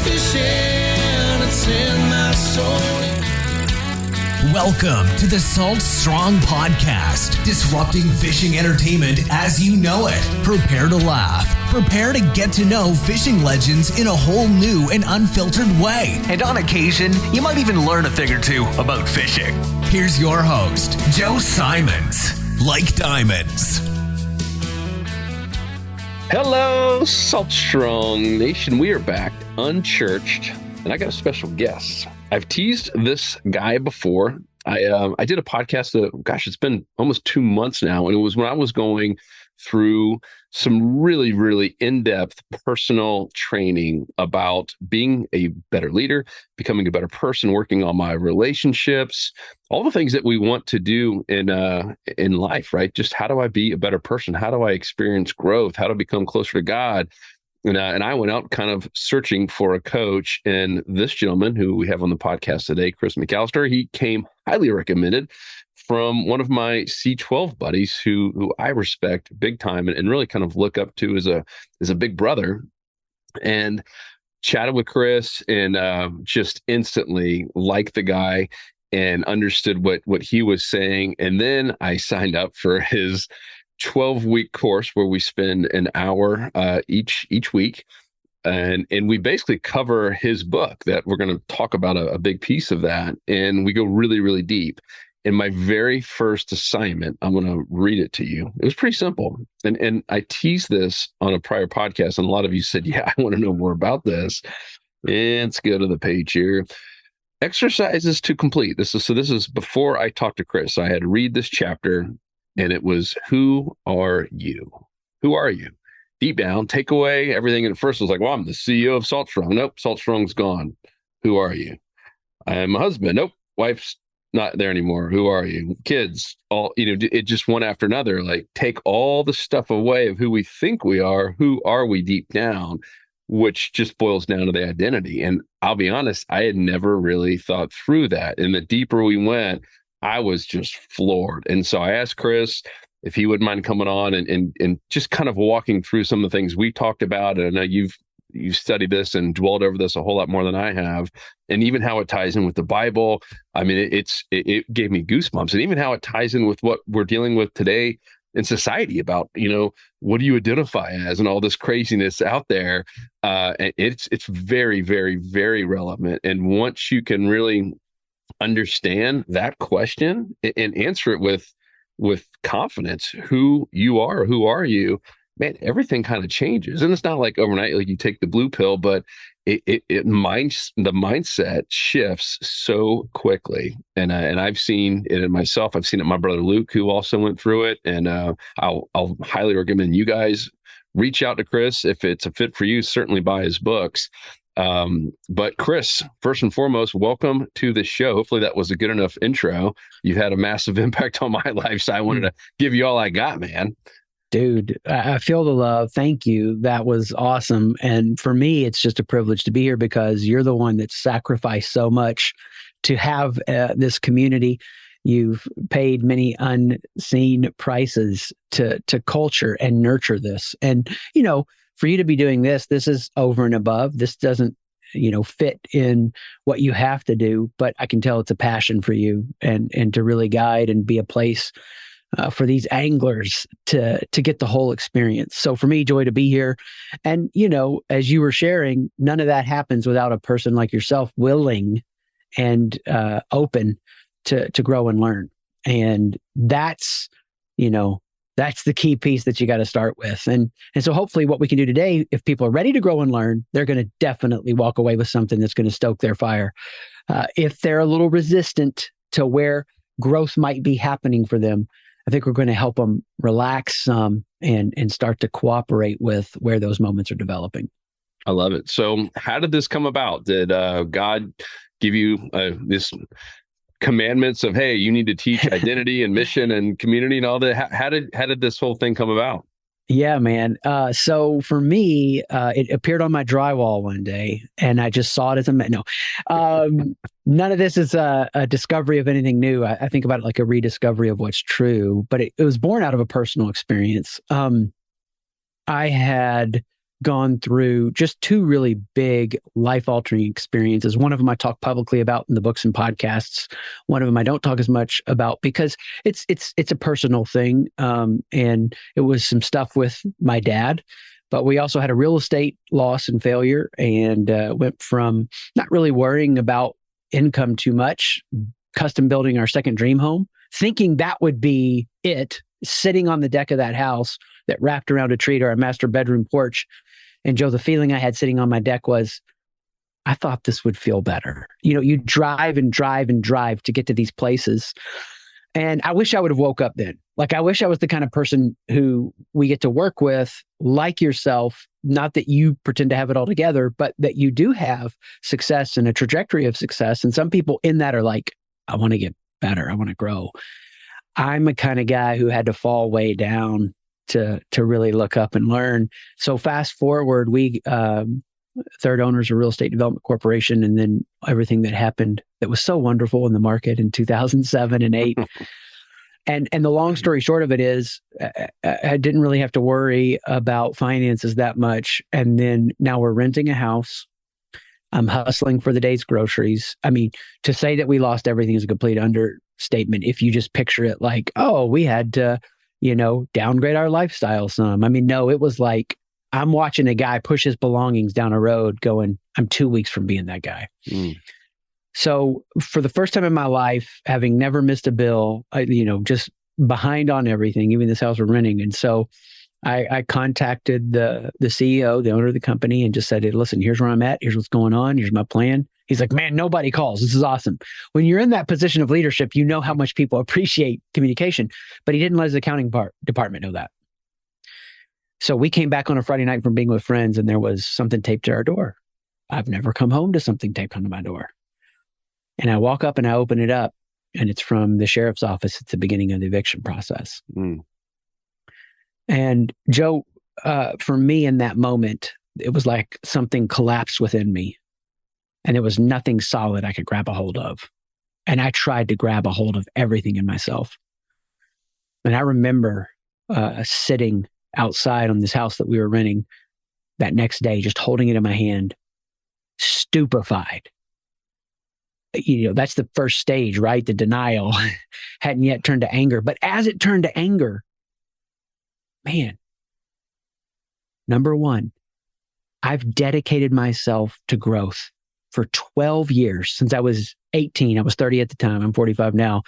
fishing, it's in my soul. Welcome to the Salt Strong Podcast, disrupting fishing entertainment as you know it. Prepare to laugh. Prepare to get to know fishing legends in a whole new and unfiltered way. And on occasion, you might even learn a thing or two about fishing. Here's your host, Joe Simons. Like diamonds. Hello, Salt Strong Nation. We are back, unchurched, and I got a special guest. I've teased this guy before. I did a podcast, it's been almost 2 months now, and it was when I was going through some really, really in-depth personal training about being a better leader, becoming a better person, working on my relationships, all the things that we want to do in life, right? Just how do I be a better person? How do I experience growth? How to become closer to God? And I went out kind of searching for a coach, and this gentleman who we have on the podcast today, Chris McAlister, he came highly recommended from one of my C12 buddies who I respect big time and really kind of look up to as a big brother, and chatted with Chris and just instantly liked the guy and understood what he was saying. And then I signed up for his 12-week course where we spend an hour each week. And we basically cover his book that we're going to talk about a big piece of that. And we go really, really deep. In my very first assignment, I'm going to read it to you. It was pretty simple. And I teased this on a prior podcast, and a lot of you said, yeah, I want to know more about this. And let's go to the page here. Exercises to complete. This is before I talked to Chris. I had to read this chapter, and it was, who are you? Who are you? Deep down, take away everything. And at first I was like, well, I'm the CEO of Salt Strong. Nope, Salt Strong's gone. Who are you? I am a husband. Nope, wife's not there anymore. Who are you? Kids, all, it just one after another. Like, take all the stuff away of who we think we are. Who are we deep down? Which just boils down to the identity. And I'll be honest, I had never really thought through that. And the deeper we went, I was just floored. And so I asked Chris if he wouldn't mind coming on and just kind of walking through some of the things we talked about. And I know you've studied this and dwelled over this a whole lot more than I have, and even how it ties in with the Bible. I mean, it gave me goosebumps, and even how it ties in with what we're dealing with today in society about, what do you identify as, and all this craziness out there. And it's very, very, very relevant. And once you can really understand that question and answer it with confidence, who you are, who are you, man, everything kind of changes. And it's not like overnight, like you take the blue pill, but the mindset shifts so quickly. And I've seen it in myself. I've seen it in my brother Luke, who also went through it. And I'll highly recommend you guys reach out to Chris if it's a fit for you. Certainly buy his books. But Chris, first and foremost, welcome to the show. Hopefully that was a good enough intro. You've had a massive impact on my life, so I wanted to give you all I got, man. Dude, I feel the love. Thank you. That was awesome. And for me, it's just a privilege to be here because you're the one that sacrificed so much to have this community. You've paid many unseen prices to culture and nurture this. And, for you to be doing this is over and above. This doesn't, fit in what you have to do, but I can tell it's a passion for you and to really guide and be a place for these anglers to get the whole experience. So for me, joy to be here. And, as you were sharing, none of that happens without a person like yourself willing and open to grow and learn. And that's the key piece that you got to start with. And so hopefully what we can do today, if people are ready to grow and learn, they're going to definitely walk away with something that's going to stoke their fire. If they're a little resistant to where growth might be happening for them, I think we're going to help them relax some and start to cooperate with where those moments are developing. I love it. So how did this come about? Did God give you this commandments of, hey, you need to teach identity and mission and community and all that? How did this whole thing come about? Yeah, man. So for me, it appeared on my drywall one day, and I just saw it as none of this is a discovery of anything new. I think about it like a rediscovery of what's true, but it was born out of a personal experience. I had gone through just two really big life-altering experiences. One of them I talk publicly about in the books and podcasts. One of them I don't talk as much about because it's a personal thing. And it was some stuff with my dad. But we also had a real estate loss and failure, and went from not really worrying about income too much, custom building our second dream home, thinking that would be it, sitting on the deck of that house that wrapped around a tree to our master bedroom porch. And Joe, the feeling I had sitting on my deck was, I thought this would feel better. You drive and drive and drive to get to these places. And I wish I would have woke up then. Like, I wish I was the kind of person who we get to work with, like yourself, not that you pretend to have it all together, but that you do have success and a trajectory of success. And some people in that are like, I want to get better. I want to grow. I'm a kind of guy who had to fall way down to really look up and learn. So fast forward, we third owners of Real Estate Development Corporation, and then everything that happened that was so wonderful in the market in 2007 and 8. And the long story short of it is, I didn't really have to worry about finances that much. And then now we're renting a house. I'm hustling for the day's groceries. I mean, to say that we lost everything is a complete understatement. If you just picture it like, oh, we had to, downgrade our lifestyle some. I mean, no, it was like, I'm watching a guy push his belongings down a road going, I'm 2 weeks from being that guy. So for the first time in my life, having never missed a bill, just behind on everything, even this house we're renting. And so I contacted the CEO, the owner of the company, and just said, hey, listen, here's where I'm at. Here's what's going on. Here's my plan. He's like, man, nobody calls. This is awesome. When you're in that position of leadership, you know how much people appreciate communication, but he didn't let his accounting department know that. So we came back on a Friday night from being with friends, and there was something taped to our door. I've never come home to something taped onto my door. And I walk up and I open it up, and it's from the sheriff's office at the beginning of the eviction process. And Joe, for me in that moment, it was like something collapsed within me, and there was nothing solid I could grab a hold of. And I tried to grab a hold of everything in myself. And I remember sitting outside on this house that we were renting that next day, just holding it in my hand, stupefied. That's the first stage, right? The denial hadn't yet turned to anger. But as it turned to anger, man, number one, I've dedicated myself to growth for 12 years. Since I was 18, I was 30 at the time, I'm 45 now.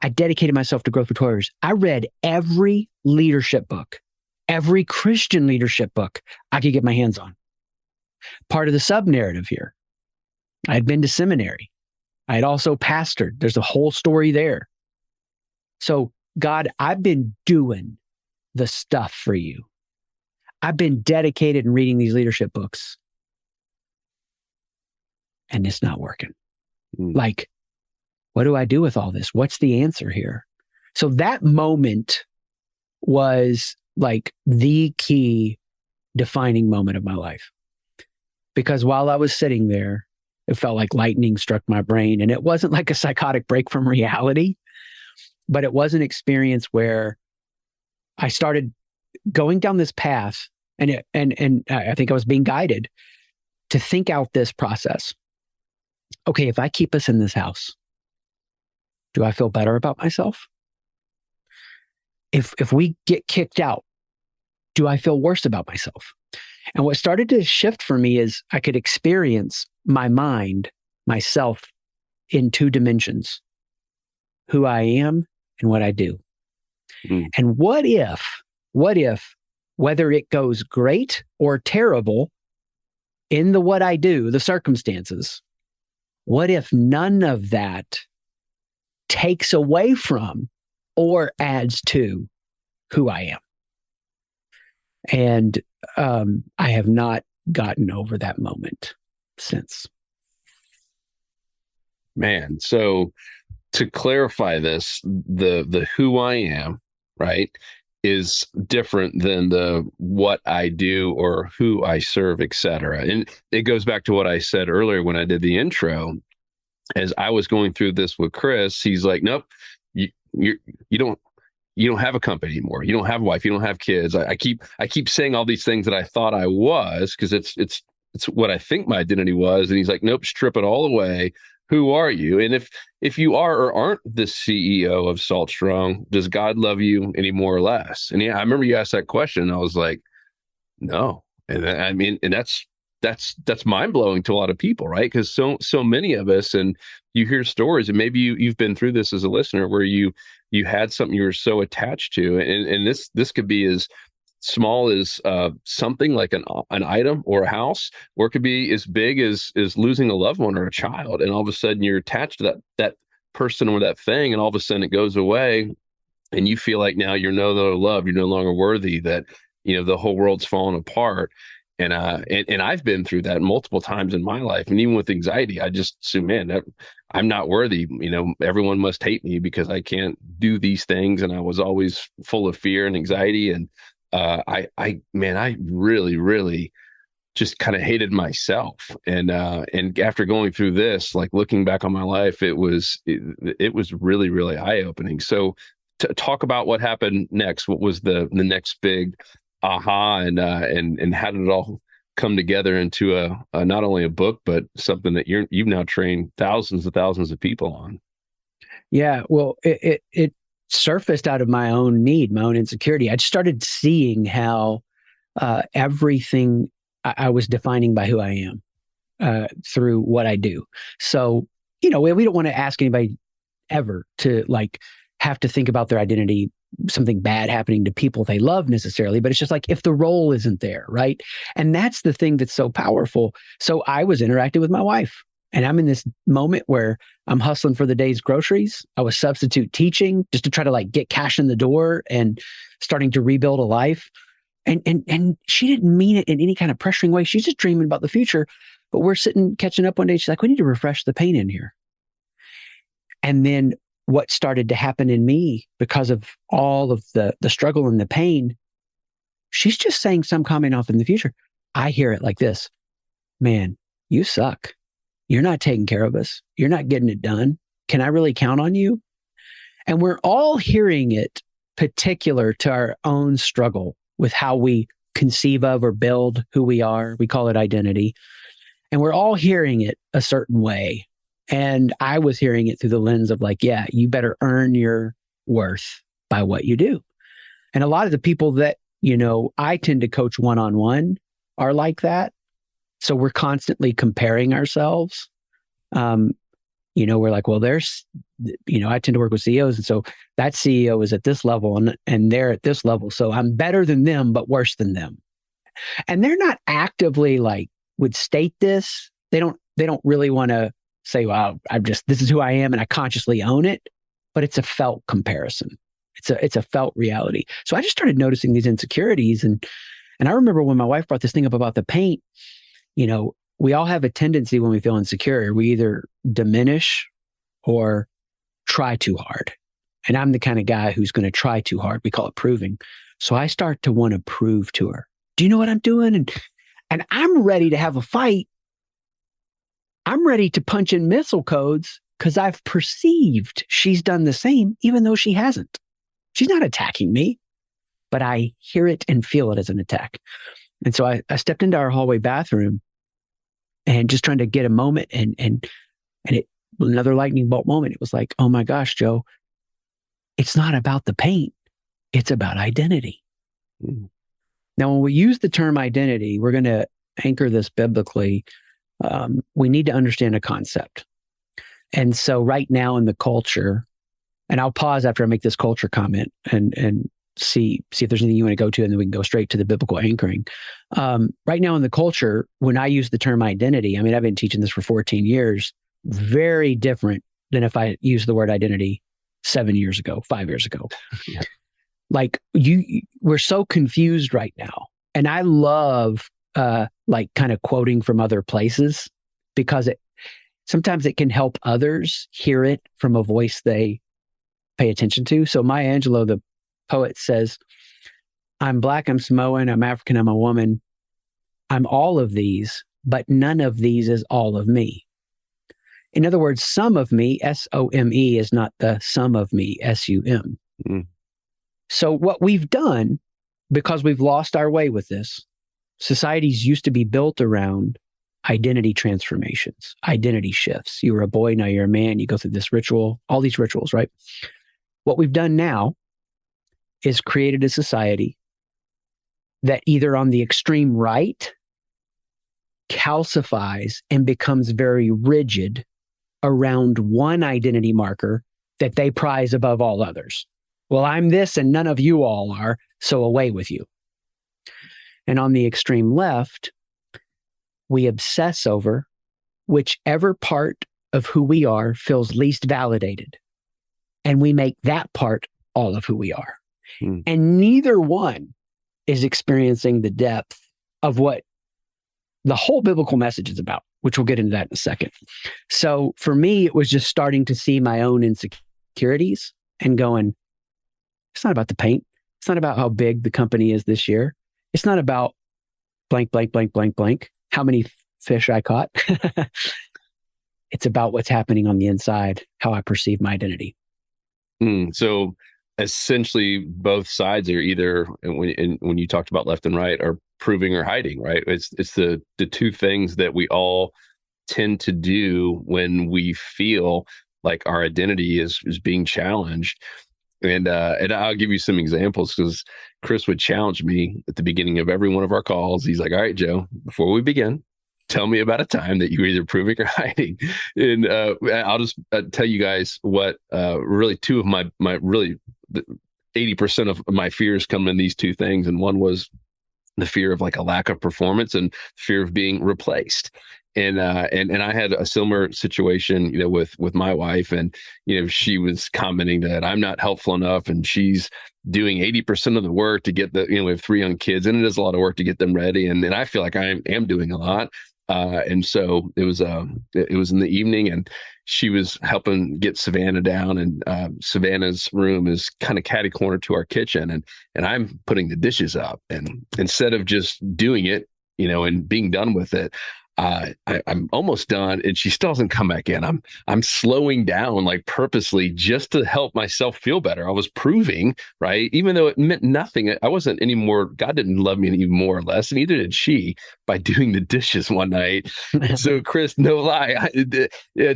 I dedicated myself to growth for 12 years. I read every leadership book, every Christian leadership book I could get my hands on. Part of the sub-narrative here, I had been to seminary. I had also pastored. There's a whole story there. So, God, I've been doing the stuff for you. I've been dedicated in reading these leadership books, and it's not working. Like, what do I do with all this? What's the answer here? So that moment was like the key defining moment of my life. Because while I was sitting there, it felt like lightning struck my brain. And it wasn't like a psychotic break from reality, but it was an experience where I started going down this path, and I think I was being guided to think out this process. Okay, if I keep us in this house, do I feel better about myself? If we get kicked out, do I feel worse about myself? And what started to shift for me is I could experience my mind, myself, in two dimensions: who I am and what I do. And what if, whether it goes great or terrible in the what I do, the circumstances, what if none of that takes away from or adds to who I am? And I have not gotten over that moment since. Man, so to clarify this, the who I am, right, is different than the what I do or who I serve, etc. And it goes back to what I said earlier when I did the intro. As I was going through this with Chris, he's like, nope, you don't you don't have a company anymore. You don't have a wife. You don't have kids. I keep saying all these things that I thought I was, because it's what I think my identity was. And he's like, nope, strip it all away. Who are you? And if you are or aren't the CEO of Salt Strong, does God love you any more or less? And yeah, I remember you asked that question, and I was like, no. And I mean, and that's mind blowing to a lot of people, right? Because so many of us, and you hear stories, and maybe you've been through this as a listener, where you had something you were so attached to, and this could be as small as something like an item or a house, or it could be as big as losing a loved one or a child, and all of a sudden you're attached to that person or that thing, and all of a sudden it goes away, and you feel like now you're no longer loved, you're no longer worthy, that the whole world's falling apart. And I've been through that multiple times in my life. And even with anxiety, I just assume, man, I'm not worthy. Everyone must hate me because I can't do these things. And I was always full of fear and anxiety. And I really, really just kind of hated myself. And after going through this, like looking back on my life, it was really, really eye-opening. So to talk about what happened next, what was the next big aha, and how did it all come together into a not only a book, but something that you've now trained thousands of people on? Yeah, well, it surfaced out of my own need, my own insecurity. I started seeing how everything I was defining by who I am through what I do. So, we don't want to ask anybody ever to have to think about their identity, something bad happening to people they love necessarily, but it's just like if the role isn't there, right? And that's the thing that's so powerful. So I was interacting with my wife, and I'm in this moment where I'm hustling for the day's groceries. I was substitute teaching just to try to get cash in the door and starting to rebuild a life. And she didn't mean it in any kind of pressuring way. She's just dreaming about the future. But we're sitting catching up one day. She's like, we need to refresh the paint in here. And then what started to happen in me because of all of the struggle and the pain, she's just saying some comment off in the future. I hear it like this: man, you suck. You're not taking care of us. You're not getting it done. Can I really count on you? And we're all hearing it particular to our own struggle with how we conceive of or build who we are. We call it identity. And we're all hearing it a certain way. And I was hearing it through the lens of yeah, you better earn your worth by what you do. And a lot of the people that, I tend to coach one-on-one are like that. So we're constantly comparing ourselves. We're like, well, there's, I tend to work with CEOs. And so that CEO is at this level and they're at this level. So I'm better than them, but worse than them. And they're not actively would state this. They don't really want to say, well, this is who I am and I consciously own it, but it's a felt comparison. It's a felt reality. So I just started noticing these insecurities. And I remember when my wife brought this thing up about the paint, we all have a tendency when we feel insecure, we either diminish or try too hard. And I'm the kind of guy who's going to try too hard. We call it proving. So I start to want to prove to her, do you know what I'm doing? And I'm ready to have a fight. I'm ready to punch in missile codes because I've perceived she's done the same, even though she hasn't. She's not attacking me, but I hear it and feel it as an attack. And so I stepped into our hallway bathroom and just trying to get a moment, and it, another lightning bolt moment. It was like, oh my gosh, Joe, it's not about the paint. It's about identity. Mm. Now, when we use the term identity, we're going to anchor this biblically. We need to understand a concept. And so right now in the culture, and I'll pause after I make this culture comment and see if there's anything you want to go to, and then we can go straight to the biblical anchoring. Right now in the culture, when I use the term identity, I mean, I've been teaching this for 14 years, very different than if I used the word identity 7 years ago, 5 years ago. Yeah. We're so confused right now. And I love kind of quoting from other places, because sometimes it can help others hear it from a voice they pay attention to. So Maya Angelou, the poet, says, I'm Black, I'm Samoan, I'm African, I'm a woman. I'm all of these, but none of these is all of me. In other words, some of me, SOME, is not the sum of me, SUM. Mm. So what we've done, because we've lost our way with this, societies used to be built around identity transformations, identity shifts. You were a boy, now you're a man, you go through this ritual, all these rituals, right? What we've done now is created a society that either on the extreme right calcifies and becomes very rigid around one identity marker that they prize above all others. Well, I'm this and none of you all are, so away with you. And on the extreme left, we obsess over whichever part of who we are feels least validated. And we make that part all of who we are. And neither one is experiencing the depth of what the whole biblical message is about, which we'll get into that in a second. So for me, it was just starting to see my own insecurities and going, it's not about the paint. It's not about how big the company is this year. It's not about blank, blank, blank, blank, blank, how many fish I caught. It's about what's happening on the inside, how I perceive my identity. So essentially, both sides are either, when you talked about left and right, are proving or hiding, right? It's the two things that we all tend to do when we feel like our identity is being challenged. And I'll give you some examples, because Chris would challenge me at the beginning of every one of our calls. He's like, all right, Joe, before we begin, tell me about a time that you were either proving or hiding. And I'll just tell you guys what really two of my really 80% of my fears come in these two things. And one was the fear of like a lack of performance and fear of being replaced. And I had a similar situation, with my wife, and, she was commenting that I'm not helpful enough, and she's doing 80% of the work to get we have 3 young kids, and it is a lot of work to get them ready. And I feel like I am doing a lot. And so it was in the evening, and she was helping get Savannah down, and Savannah's room is kind of catty corner to our kitchen, and I'm putting the dishes up, and instead of just doing it, and being done with it, I'm almost done, and she still doesn't come back in. I'm slowing down, like, purposely, just to help myself feel better. I was proving, right? Even though it meant nothing. I wasn't anymore. God didn't love me any more or less, and neither did she, by doing the dishes one night. So, Chris, no lie,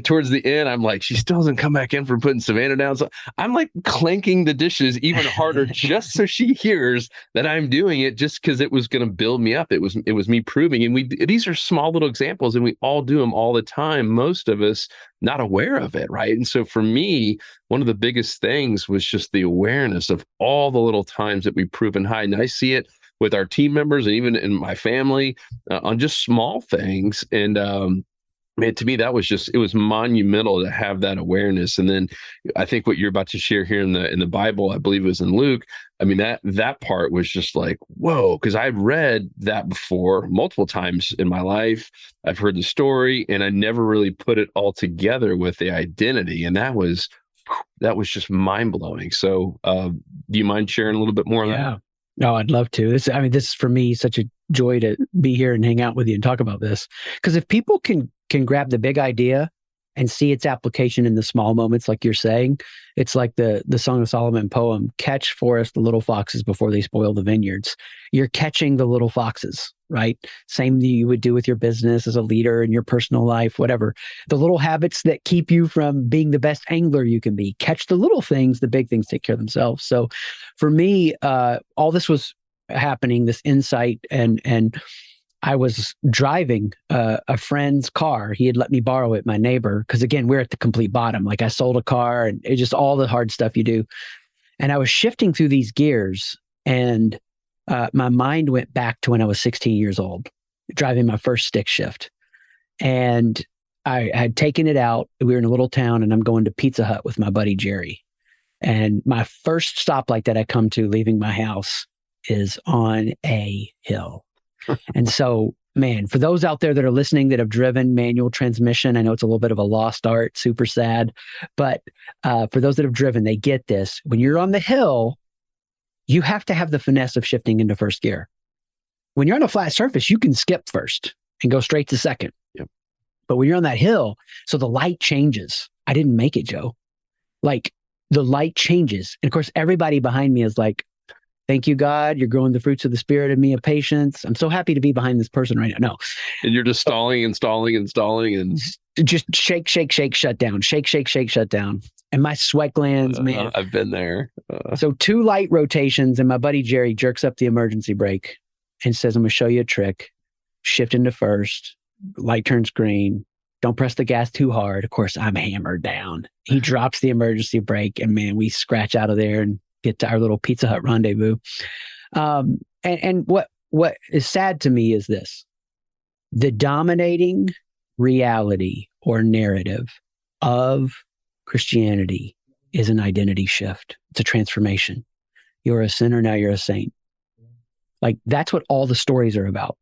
towards the end, I'm like, she still doesn't come back in for putting Savannah down. So I'm like clanking the dishes even harder, just so she hears that I'm doing it, just because it was going to build me up. It was me proving. And these are small little examples, and we all do them all the time, most of us not aware of it, right? And so for me, one of the biggest things was just the awareness of all the little times that we prove and hide. And I see it with our team members, and even in my family, on just small things. And man, to me, that was it was monumental to have that awareness. And then I think what you're about to share here in the Bible, I believe it was in Luke. I mean, that part was just like, whoa, because I've read that before multiple times in my life. I've heard the story, and I never really put it all together with the identity. And that was just mind blowing. So do you mind sharing a little bit more on that? No, I'd love to. This is for me such a joy to be here and hang out with you and talk about this. Because if people can grab the big idea and see its application in the small moments, like you're saying, it's like the Song of Solomon poem, catch for us the little foxes before they spoil the vineyards. You're catching the little foxes, right? Same that you would do with your business as a leader in your personal life, whatever. The little habits that keep you from being the best angler you can be. Catch the little things, the big things take care of themselves. So for me, all this was happening, this insight, and I was driving a friend's car. He had let me borrow it, my neighbor, because again, we're at the complete bottom. Like, I sold a car, and it's just all the hard stuff you do. And I was shifting through these gears, and my mind went back to when I was 16 years old, driving my first stick shift. And I had taken it out. We were in a little town, and I'm going to Pizza Hut with my buddy Jerry. And my first stoplight that I come to leaving my house is on a hill. And so, man, for those out there that are listening that have driven manual transmission, I know it's a little bit of a lost art, super sad, but for those that have driven, they get this. When you're on the hill, you have to have the finesse of shifting into first gear. When you're on a flat surface, you can skip first and go straight to second. Yep. But when you're on that hill, so the light changes. I didn't make it, Joe. Like, the light changes. And of course, everybody behind me is like, Thank you, God. You're growing the fruits of the Spirit in me of patience. I'm so happy to be behind this person right now. No. And you're just stalling and just shake, shut down, shake, shut down. And my sweat glands, man. I've been there. So 2 light rotations, and my buddy Jerry jerks up the emergency brake and says, I'm going to show you a trick. Shift into first. Light turns green. Don't press the gas too hard. Of course, I'm hammered down. He drops the emergency brake, and man, we scratch out of there and get to our little Pizza Hut rendezvous. And what is sad to me is this: the dominating reality or narrative of Christianity is an identity shift. It's a transformation. You're a sinner, now you're a saint. Like, that's what all the stories are about.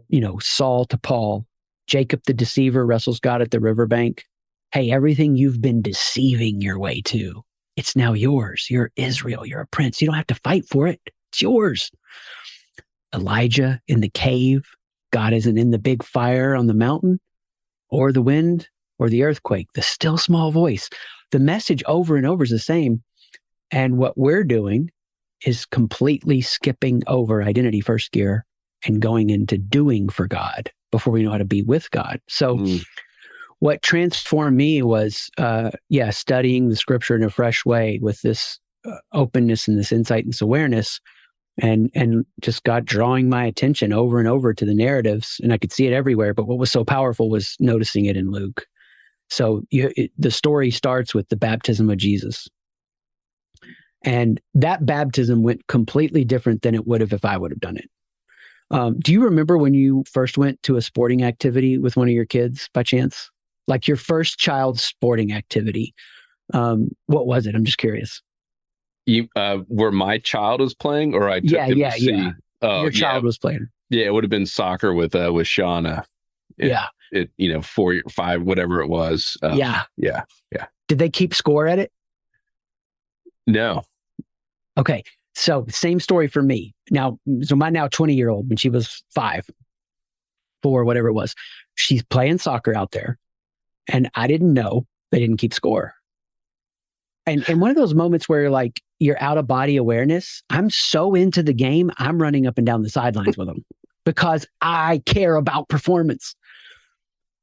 You know, Saul to Paul, Jacob the deceiver wrestles God at the riverbank. Hey, everything you've been deceiving your way to, it's now yours. You're Israel. You're a prince. You don't have to fight for it. It's yours. Elijah in the cave. God isn't in the big fire on the mountain or the wind or the earthquake. The still small voice. The message over and over is the same. And what we're doing is completely skipping over identity first gear and going into doing for God before we know how to be with God. So what transformed me was, studying the scripture in a fresh way with this openness and this insight and this awareness, and just God drawing my attention over and over to the narratives, and I could see it everywhere. But what was so powerful was noticing it in Luke. So the story starts with the baptism of Jesus. And that baptism went completely different than it would have if I would have done it. Do you remember when you first went to a sporting activity with one of your kids by chance? Like your first child's sporting activity. What was it? I'm just curious. Where my child was playing, or I took him to see? Yeah. Your child was playing. Yeah, it would have been soccer with Shauna. It 4, 5, whatever it was. Yeah. Did they keep score at it? No. Okay. So same story for me. Now, so my now 20-year-old, when she was 5, 4, whatever it was, she's playing soccer out there. And I didn't know they didn't keep score. And one of those moments where like you're out of body awareness, I'm so into the game, I'm running up and down the sidelines with them because I care about performance.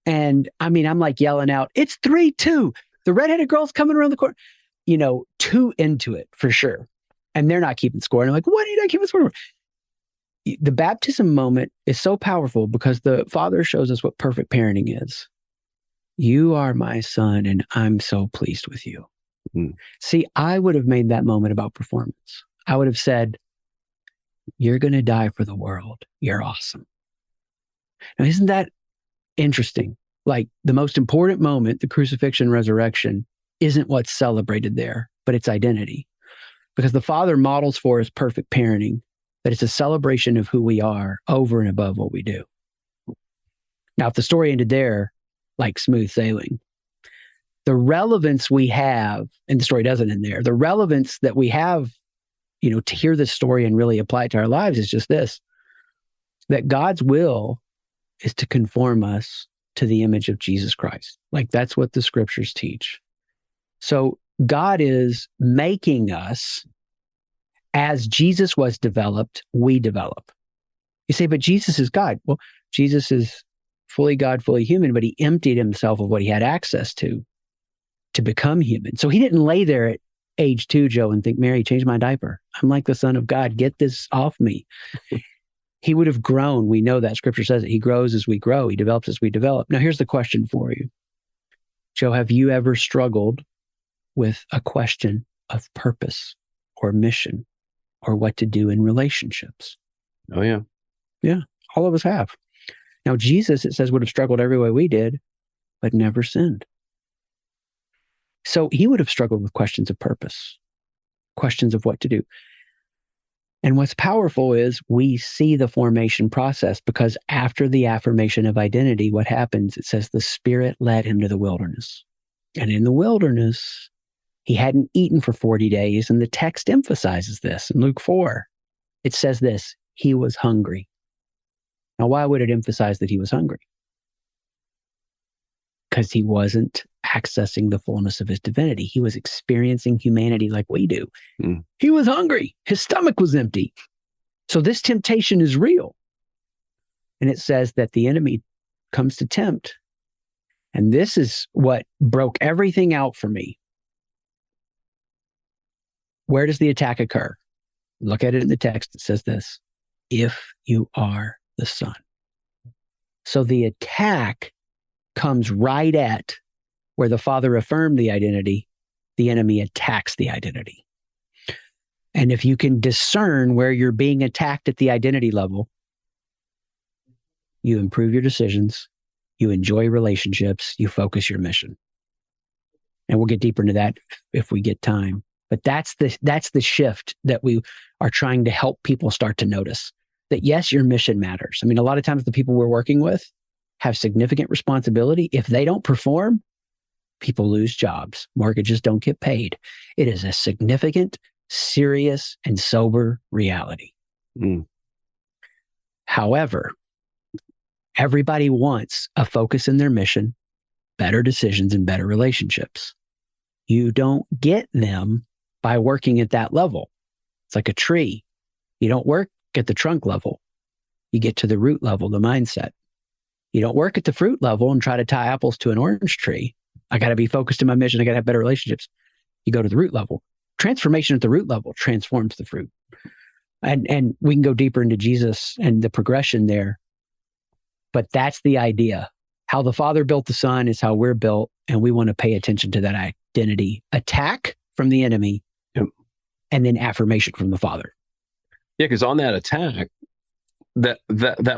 And I mean, I'm like yelling out, it's 3-2. The redheaded girl's coming around the corner, too into it for sure. And they're not keeping score. And I'm like, what are you not keeping score? The baptism moment is so powerful because the Father shows us what perfect parenting is. You are my son, and I'm so pleased with you. See, I would have made that moment about performance. I would have said, you're going to die for the world. You're awesome. Now, isn't that interesting? Like the most important moment, the crucifixion, resurrection, isn't what's celebrated there, but it's identity. Because the Father models for us perfect parenting, that it's a celebration of who we are over and above what we do. Now, if the story ended there, like smooth sailing, the relevance we have, and the story doesn't end there, the relevance that we have, to hear this story and really apply it to our lives is just this, that God's will is to conform us to the image of Jesus Christ. Like that's what the scriptures teach. So God is making us, as Jesus was developed, we develop. You say, but Jesus is God. Well, Jesus is fully God, fully human, but he emptied himself of what he had access to become human. So he didn't lay there at age 2, Joe, and think, Mary, change my diaper. I'm like the Son of God. Get this off me. He would have grown. We know that scripture says it. He grows as we grow. He develops as we develop. Now, here's the question for you. Joe, have you ever struggled with a question of purpose or mission or what to do in relationships? Oh, yeah. Yeah, all of us have. Now, Jesus, it says, would have struggled every way we did, but never sinned. So he would have struggled with questions of purpose, questions of what to do. And what's powerful is we see the formation process, because after the affirmation of identity, what happens? It says the Spirit led him to the wilderness. And in the wilderness, he hadn't eaten for 40 days. And the text emphasizes this in Luke 4. It says this, he was hungry. Now, why would it emphasize that he was hungry? Because he wasn't accessing the fullness of his divinity. He was experiencing humanity like we do. He was hungry. His stomach was empty. So this temptation is real. And it says that the enemy comes to tempt. And this is what broke everything out for me. Where does the attack occur? Look at it in the text. It says this: if you are the Son. So the attack comes right at where the Father affirmed the identity. The enemy attacks the identity. And if you can discern where you're being attacked at the identity level, you improve your decisions, you enjoy relationships, you focus your mission. And we'll get deeper into that if we get time. But that's the shift that we are trying to help people start to notice. That yes, your mission matters. I mean, a lot of times the people we're working with have significant responsibility. If they don't perform, people lose jobs. Mortgages don't get paid. It is a significant, serious, and sober reality. However, everybody wants a focus in their mission, better decisions, and better relationships. You don't get them by working at that level. It's like a tree. You don't work at the trunk level. You get to the root level, the mindset. You don't work at the fruit level and try to tie apples to an orange tree. I got to be focused in my mission. I got to have better relationships. You go to the root level. Transformation at the root level transforms the fruit. And we can go deeper into Jesus and the progression there. But that's the idea. How the Father built the Son is how we're built. And we want to pay attention to that identity. Attack from the enemy, and then affirmation from the Father. Yeah, because on that attack, that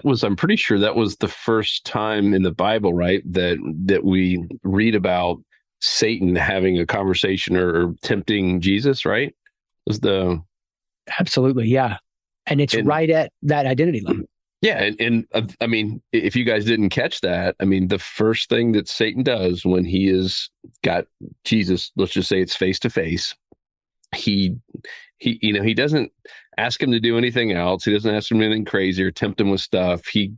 was, I'm pretty sure that was the first time in the Bible, right, that we read about Satan having a conversation or tempting Jesus, right? Was the Absolutely, yeah. And it's right at that identity level. Yeah, and I mean, if you guys didn't catch that, I mean, the first thing that Satan does when he has got Jesus, let's just say it's face to face, he doesn't ask him to do anything else. He doesn't ask him anything crazy or tempt him with stuff. He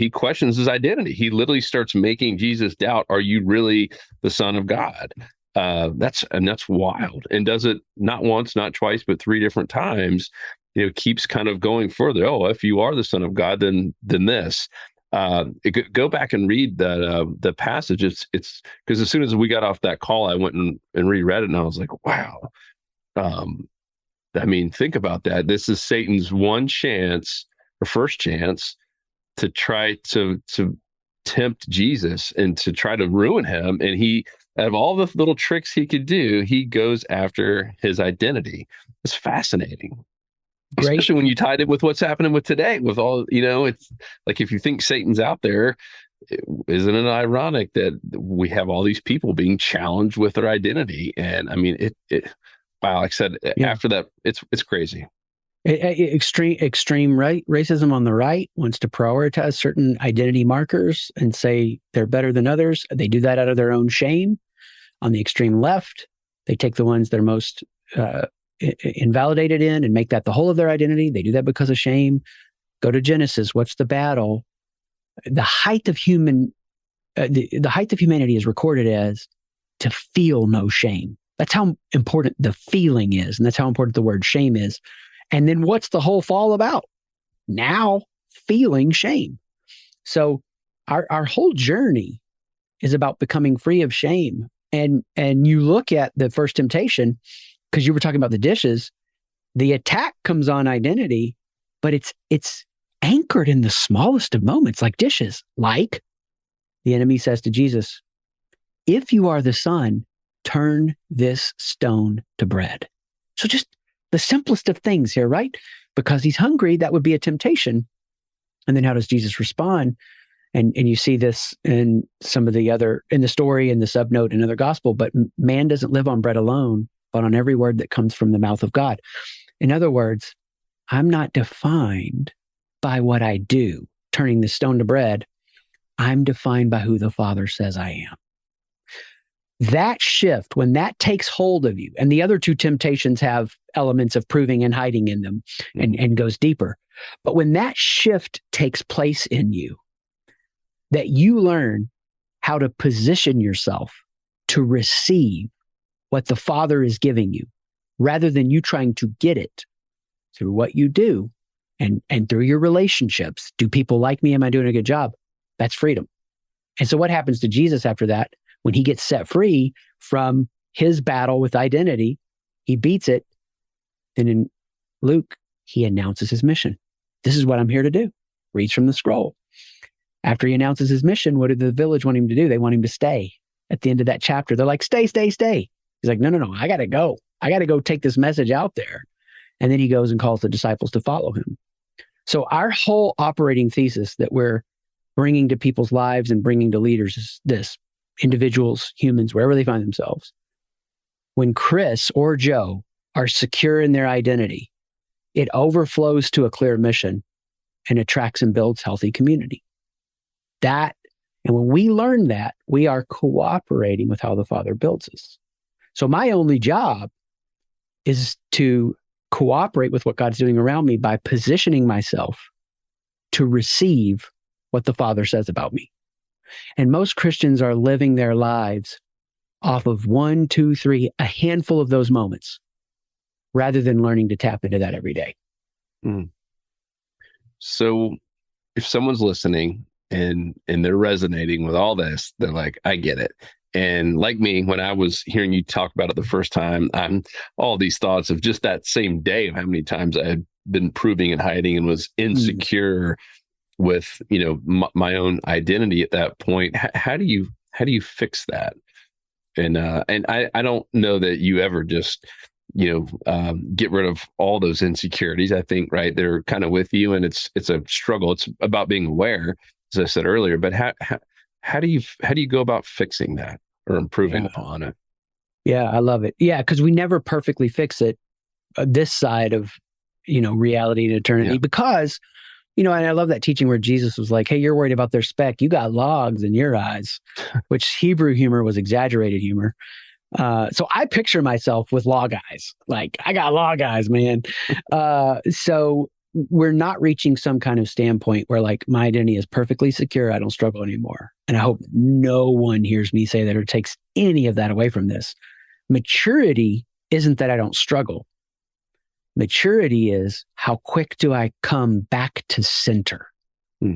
questions his identity. He literally starts making Jesus doubt, are you really the Son of God? That's wild, and does it not once, not twice, but 3 different times. Keeps kind of going further. Oh, if you are the Son of God, then this. Go back and read the passage. It's because as soon as we got off that call, I went and reread it, and I was like, wow. I mean, think about that. This is Satan's first chance to try to tempt Jesus and to try to ruin him. And he, out of all the little tricks he could do, he goes after his identity. It's fascinating. Great. Especially when you tied it with what's happening with today, with all, it's like, if you think Satan's out there, isn't it ironic that we have all these people being challenged with their identity? And I mean, wow, like I said, after that, it's crazy. Extreme racism on the right wants to prioritize certain identity markers and say they're better than others. They do that out of their own shame. On the extreme left, they take the ones they're most invalidated in and make that the whole of their identity. They do that because of shame. Go to Genesis. What's the battle? The height of humanity is recorded as to feel no shame. That's how important the feeling is, and that's how important the word shame is. And then what's the whole fall about? Now feeling shame. So our whole journey is about becoming free of shame. And you look at the first temptation, because you were talking about the dishes, the attack comes on identity, but it's anchored in the smallest of moments, like dishes. Like the enemy says to Jesus, if you are the Son, turn this stone to bread. So just the simplest of things here, right? Because he's hungry, that would be a temptation. And then how does Jesus respond? And you see this in some of the other, in the story, in the subnote, in other gospel, but man doesn't live on bread alone, but on every word that comes from the mouth of God. In other words, I'm not defined by what I do, turning the stone to bread. I'm defined by who the Father says I am. That shift, when that takes hold of you, and the other 2 temptations have elements of proving and hiding in them and goes deeper. But when that shift takes place in you, that you learn how to position yourself to receive what the Father is giving you, rather than you trying to get it through what you do and through your relationships. Do people like me? Am I doing a good job? That's freedom. And so what happens to Jesus after that? When he gets set free from his battle with identity, he beats it. Then in Luke, he announces his mission. This is what I'm here to do. Reads from the scroll. After he announces his mission, what did the village want him to do? They want him to stay. At the end of that chapter, they're like, stay, stay, stay. He's like, no, I got to go. I got to go take this message out there. And then he goes and calls the disciples to follow him. So our whole operating thesis that we're bringing to people's lives and bringing to leaders is this: individuals, humans, wherever they find themselves. When Chris or Joe are secure in their identity, it overflows to a clear mission and attracts and builds healthy community. And when we learn that, we are cooperating with how the Father builds us. So my only job is to cooperate with what God's doing around me by positioning myself to receive what the Father says about me. And most Christians are living their lives off of 1, 2, 3, a handful of those moments, rather than learning to tap into that every day. Mm. So if someone's listening and they're resonating with all this, they're like, I get it. And like me, when I was hearing you talk about it the first time, all these thoughts of just that same day of how many times I had been proving and hiding and was insecure with, my own identity at that point. How do you fix that? And I don't know that you ever just, get rid of all those insecurities. I think, right, they're kind of with you, and it's a struggle. It's about being aware, as I said earlier. But how do you go about fixing that or improving upon it? Yeah, I love it. Yeah, because we never perfectly fix it this side of, reality and eternity, because, and I love that teaching where Jesus was like, hey, you're worried about their speck. You got logs in your eyes, which Hebrew humor was exaggerated humor. So I picture myself with log eyes. Like, I got log eyes, man. So we're not reaching some kind of standpoint where, like, my identity is perfectly secure. I don't struggle anymore. And I hope no one hears me say that or takes any of that away from this. Maturity isn't that I don't struggle. Maturity is how quick do I come back to center,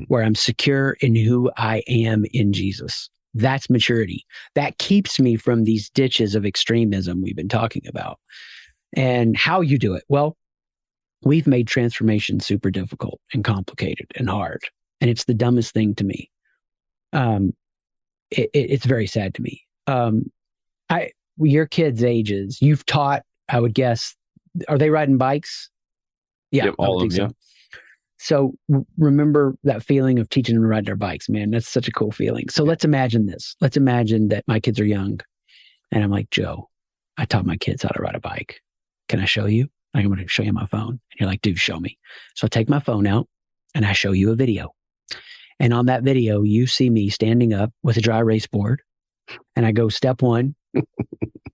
where I'm secure in who I am in Jesus. That's maturity. That keeps me from these ditches of extremism we've been talking about. And how you do it? Well, we've made transformation super difficult and complicated and hard. And it's the dumbest thing to me. It's very sad to me. Your kids' ages, you've taught, I would guess, are they riding bikes? Yeah, yep, all of them. So. So remember that feeling of teaching them to ride their bikes, man. That's such a cool feeling. So let's imagine this. Let's imagine that my kids are young and I'm like, Joe, I taught my kids how to ride a bike. Can I show you? I'm going to show you my phone. And you're like, dude, show me. So I take my phone out and I show you a video. And on that video, you see me standing up with a dry erase board. And I go, step 1,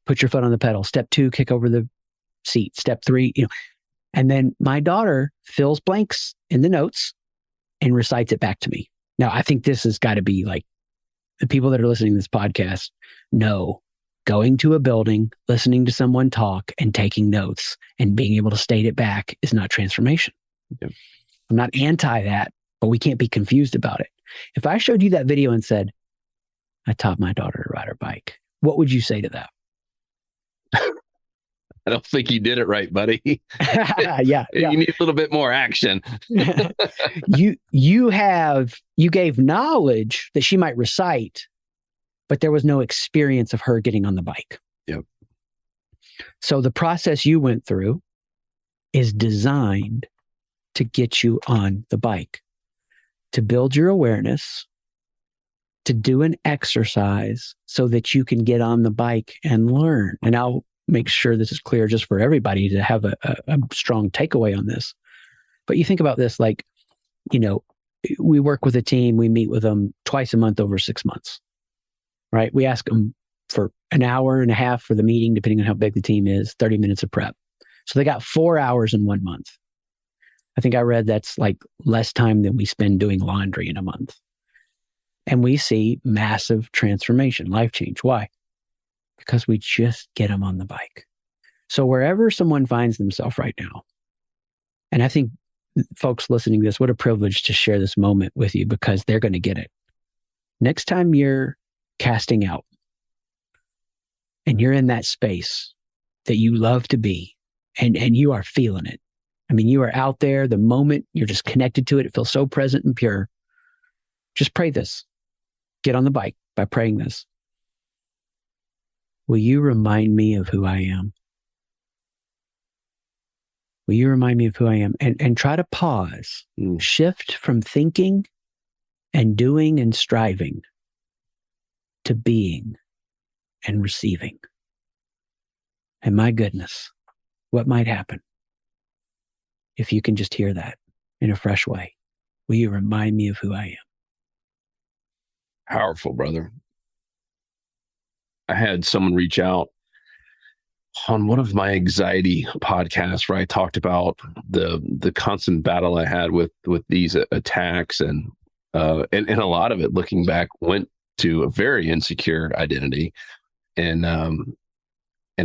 put your foot on the pedal. Step 2, kick over the seat. Step 3, And then my daughter fills blanks in the notes and recites it back to me. Now, I think this has got to be like, the people that are listening to this podcast know going to a building, listening to someone talk and taking notes and being able to state it back is not transformation. Yep. I'm not anti that, but we can't be confused about it. If I showed you that video and said, I taught my daughter to ride her bike, what would you say to that? I don't think you did it right, buddy. Yeah. You need a little bit more action. You gave knowledge that she might recite, but there was no experience of her getting on the bike. Yep. So the process you went through is designed to get you on the bike, to build your awareness, to do an exercise so that you can get on the bike and learn. And I'll make sure this is clear just for everybody to have a strong takeaway on this. But you think about this, like, we work with a team, we meet with them twice a month over 6 months, right? We ask them for an hour and a half for the meeting, depending on how big the team is, 30 minutes of prep. So they got 4 hours in 1 month. I think I read that's like less time than we spend doing laundry in a month. And we see massive transformation, life change. Why? Because we just get them on the bike. So wherever someone finds themselves right now, and I think folks listening to this, what a privilege to share this moment with you, because they're going to get it. Next time you're casting out and you're in that space that you love to be, and you are feeling it. I mean, you are out there the moment you're just connected to it. It feels so present and pure. Just pray this. Get on the bike by praying this. Will you remind me of who I am? Will you remind me of who I am? And try to pause, shift from thinking and doing and striving to being and receiving. And my goodness, what might happen if you can just hear that in a fresh way? Will you remind me of who I am? Powerful, brother. I had someone reach out on one of my anxiety podcasts where I talked about the constant battle I had with these attacks, and a lot of it, looking back, went to a very insecure identity. And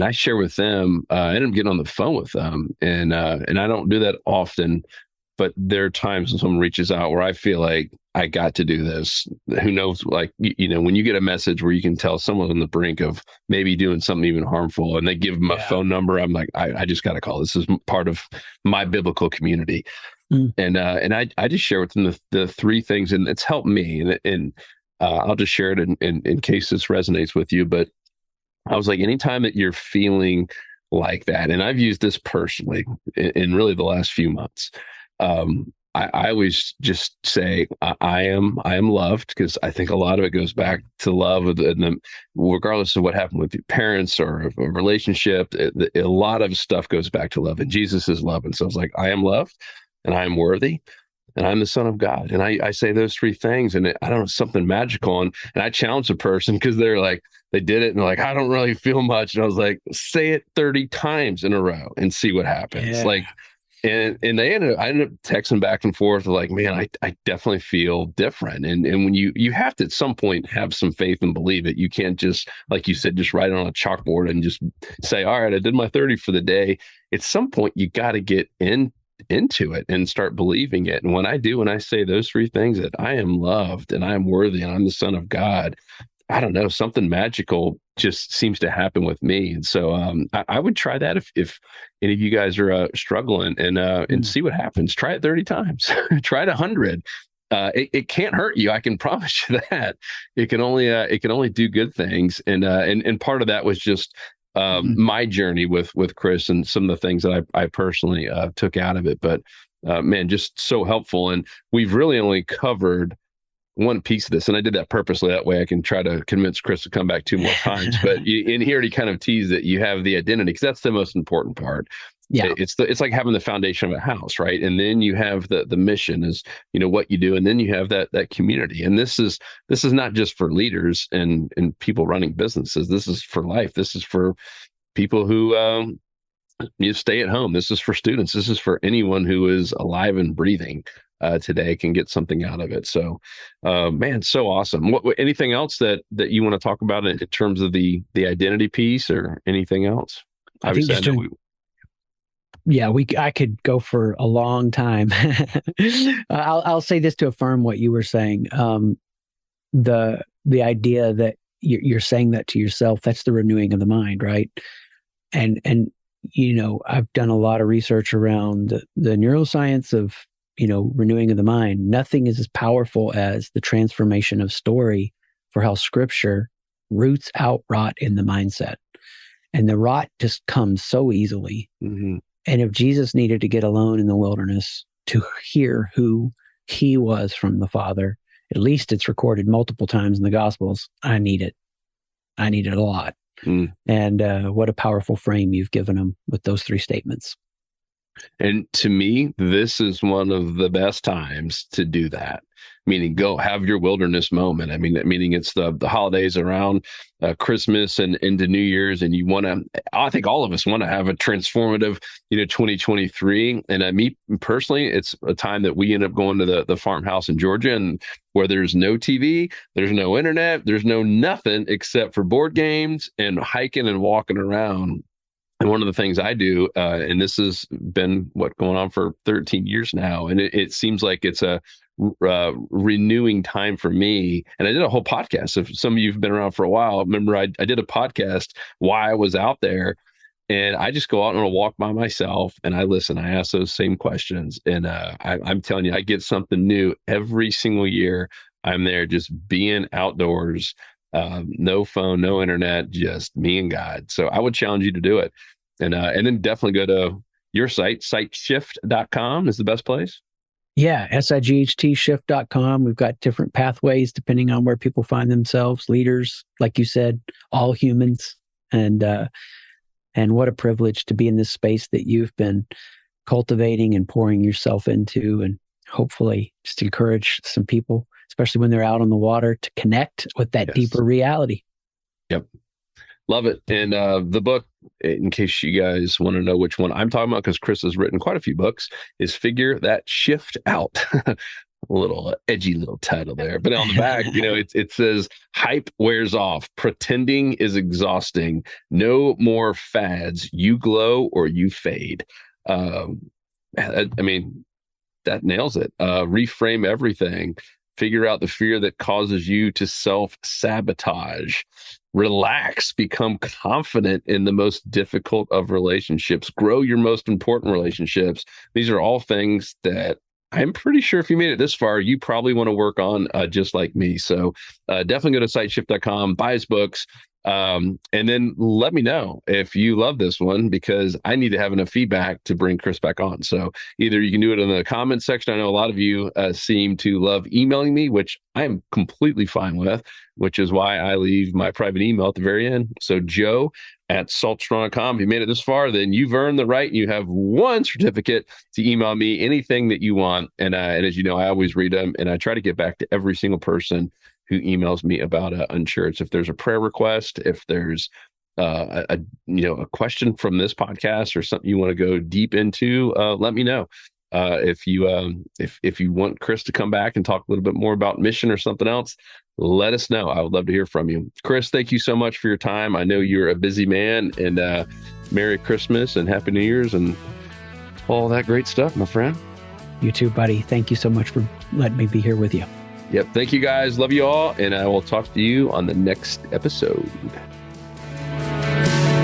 I share with them, I ended up getting on the phone with them, and I don't do that often, but there are times when someone reaches out where I feel like I got to do this. Who knows, like, when you get a message where you can tell someone on the brink of maybe doing something even harmful, and they give them a phone number, I'm like, I just got to call. This is part of my biblical community. And I just share with them the three things, and it's helped me. And I'll just share it in case this resonates with you. But I was like, anytime that you're feeling like that, and I've used this personally in really the last few months, I always just say, I am loved, because I think a lot of it goes back to love, and regardless of what happened with your parents or a relationship, a lot of stuff goes back to love, and Jesus is love. And so it's like, I am loved, and I am worthy, and I'm the Son of God. And I say those three things, and I don't know, something magical. And I challenge the person, because they're like, they did it, and they're like, I don't really feel much. And I was like, say it 30 times in a row and see what happens. Yeah. Like, and I ended up texting back and forth, like, man, I definitely feel different. And when you have to at some point have some faith and believe it. You can't just, like you said, just write it on a chalkboard and just say, all right, I did my 30 for the day. At some point, you got to get into it and start believing it. And when I say those three things, that I am loved, and I am worthy, and I'm the Son of God, I don't know, something magical just seems to happen with me. And so I would try that if any of you guys are struggling, and see what happens. Try it 30 times. Try it 100. It can't hurt you. I can promise you that. It can only do good things. And part of that was just my journey with Chris, and some of the things that I personally took out of it. But man, just so helpful. And we've really only covered one piece of this, and I did that purposely. That way I can try to convince Chris to come back 2 more times. But in here, he kind of teased that you have the identity, because that's the most important part. Yeah, it's like having the foundation of a house, right? And then you have the mission is, what you do, and then you have that community. And this is not just for leaders and people running businesses. This is for life. This is for people who you stay at home. This is for students. This is for anyone who is alive and breathing today, can get something out of it. So, man, so awesome. Anything else that you want to talk about in terms of the identity piece, or anything else? I could go for a long time. I'll say this to affirm what you were saying. The idea that you're saying that to yourself, that's the renewing of the mind, right? And I've done a lot of research around the neuroscience of renewing of the mind. Nothing is as powerful as the transformation of story for how Scripture roots out rot in the mindset. And the rot just comes so easily. Mm-hmm. And if Jesus needed to get alone in the wilderness to hear who he was from the Father, at least it's recorded multiple times in the Gospels. I need it. I need it a lot. And what a powerful frame you've given him with those three statements. And to me, this is one of the best times to do that. meaning go have your wilderness moment. I mean, meaning it's the holidays around Christmas and into New Year's, and you want to, I think all of us want to have a transformative, 2023. And me personally, it's a time that we end up going to the farmhouse in Georgia, and where there's no TV, there's no internet, there's no nothing except for board games and hiking and walking around. And one of the things I do, and this has been going on for 13 years now, and it seems like it's a renewing time for me. And I did a whole podcast. If some of you have been around for a while, remember I did a podcast while I was out there, and I just go out on a walk by myself and I listen. I ask those same questions, and I'm telling you, I get something new every single year. I'm there just being outdoors. No phone, no internet, just me and God. So I would challenge you to do it. And then definitely go to your site, siteshift.com is the best place. Yeah, SIGHTshift.com. We've got different pathways depending on where people find themselves, leaders, like you said, all humans. And what a privilege to be in this space that you've been cultivating and pouring yourself into, and hopefully just encourage some people, especially when they're out on the water, to connect with that deeper reality. Yep. Love it. And the book, in case you guys want to know which one I'm talking about, because Chris has written quite a few books, is Figure That Shift Out. A little edgy little title there. But on the back, it says, hype wears off. Pretending is exhausting. No more fads. You glow or you fade. I mean, that nails it. Reframe everything. Figure out the fear that causes you to self-sabotage. Relax, become confident in the most difficult of relationships. Grow your most important relationships. These are all things that I'm pretty sure if you made it this far, you probably want to work on just like me. So definitely go to siteshift.com, buy his books, and then let me know if you love this one, because I need to have enough feedback to bring Chris back on. So either you can do it in the comments section. I know a lot of you seem to love emailing me, which I am completely fine with, which is why I leave my private email at the very end. So joe@saltstrong.com. If you made it this far, then you've earned the right. You have one certificate to email me anything that you want. And as you know, I always read them, and I try to get back to every single person who emails me about Unchurched. If there's a prayer request, if there's a question from this podcast or something you want to go deep into, let me know. If you want Chris to come back and talk a little bit more about mission or something else, let us know. I would love to hear from you. Chris, thank you so much for your time. I know you're a busy man, and Merry Christmas and Happy New Year's and all that great stuff, my friend. You too, buddy. Thank you so much for letting me be here with you. Yep. Thank you, guys. Love you all. And I will talk to you on the next episode.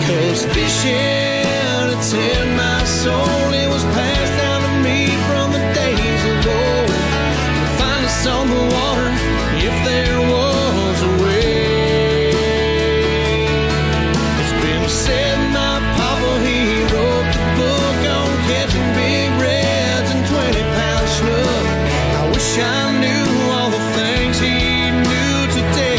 'Cause fishing, it's in my soul. It was passed down to me from the days of old. To find us on the water if there was a way. It's been said my papa, he wrote the book on catching big reds and 20-pound snook. I wish I knew all the things he knew today.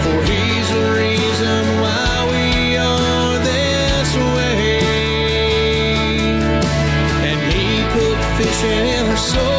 For he's the reason why we are this way. And he put fish in our soul.